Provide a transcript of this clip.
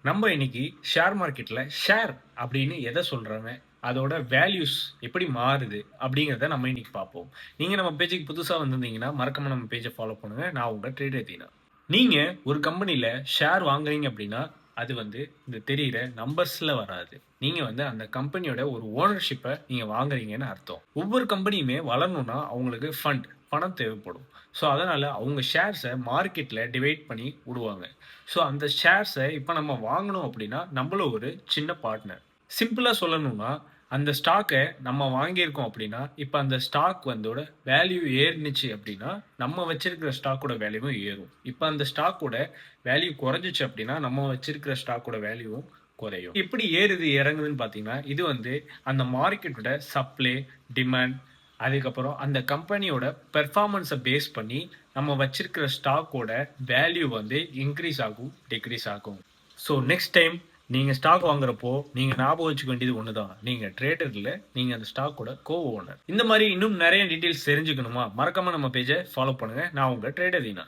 நம்ம இன்னைக்கு ஷேர் மார்க்கெட்ல ஷேர் அப்படின்னு எதை சொல்றாங்க? அதோட வேல்யூஸ் எப்படி மாறுது? அப்படிங்கிறத நம்ம இன்னைக்கு பார்ப்போம். நீங்க நம்ம பேஜுக்கு புதுசா வந்திருந்தீங்கன்னா, மறக்காம நம்ம பேஜ ஃபாலோ பண்ணுங்க. நான் உங்க ட்ரேடர் தீனா. நீங்க ஒரு கம்பெனில ஷேர் வாங்குறீங்க அப்படின்னா, அது வந்து இந்த தெரியிற நம்பர்ஸ்ல வராது. நீங்க வந்து அந்த கம்பெனியோட ஒரு ஓனர்ஷிப்ப நீங்க வாங்குறீங்கன்னு அர்த்தம். ஒவ்வொரு கம்பெனியுமே வளரணும்னா அவங்களுக்கு பணம் தேவைப்படும். ஸோ, அதனால அவங்க ஷேர்ஸ மார்க்கெட்ல டிவைட் பண்ணி விடுவாங்க. ஸோ, அந்த ஷேர்ஸ இப்ப நம்ம வாங்கணும் அப்படின்னா, நம்மளும் ஒரு சின்ன பார்ட்னர். சிம்பிளா சொல்லணும்னா, அந்த ஸ்டாக்க நம்ம வாங்கியிருக்கோம் அப்படின்னா, இப்ப அந்த ஸ்டாக் வந்தோட வேல்யூ ஏறுனுச்சு அப்படின்னா, நம்ம வச்சிருக்கிற ஸ்டாக்கோட வேல்யூவும் ஏறும். இப்ப அந்த ஸ்டாக்கோட வேல்யூ குறைஞ்சுச்சு அப்படின்னா, நம்ம வச்சிருக்கிற ஸ்டாக்கோட வேல்யூவும் குறையும். எப்படி ஏறுது, இறங்குதுன்னு பார்த்தீங்கன்னா, இது வந்து அந்த மார்க்கெட்டோட சப்ளை, டிமாண்ட் அதுக்கப்புறம் அந்த கம்பெனியோட பெர்ஃபார்மன்ஸ பேஸ் பண்ணி, நம்ம வச்சிருக்கிற ஸ்டாக்கோட வேல்யூ வந்து இன்கிரீஸ் ஆகும், டிக்ரீஸ் ஆகும். ஸோ நெக்ஸ்ட் டைம் நீங்க ஸ்டாக் வாங்குறப்போ, நீங்க ஞாபகம் வச்சுக்க வேண்டியது ஒண்ணு தான். நீங்க ட்ரேடர் இல்ல. நீங்க அந்த ஸ்டாக்கோட ஓனர். இந்த மாரி இன்னும் நெறைய டீட்டெயில்ஸ் தெரிஞ்சுக்கணுமா? மறக்காம நம்ம பேஜ ஃபாலோ பண்ணுங்க. நான் உங்க ட்ரேடர் தீனா.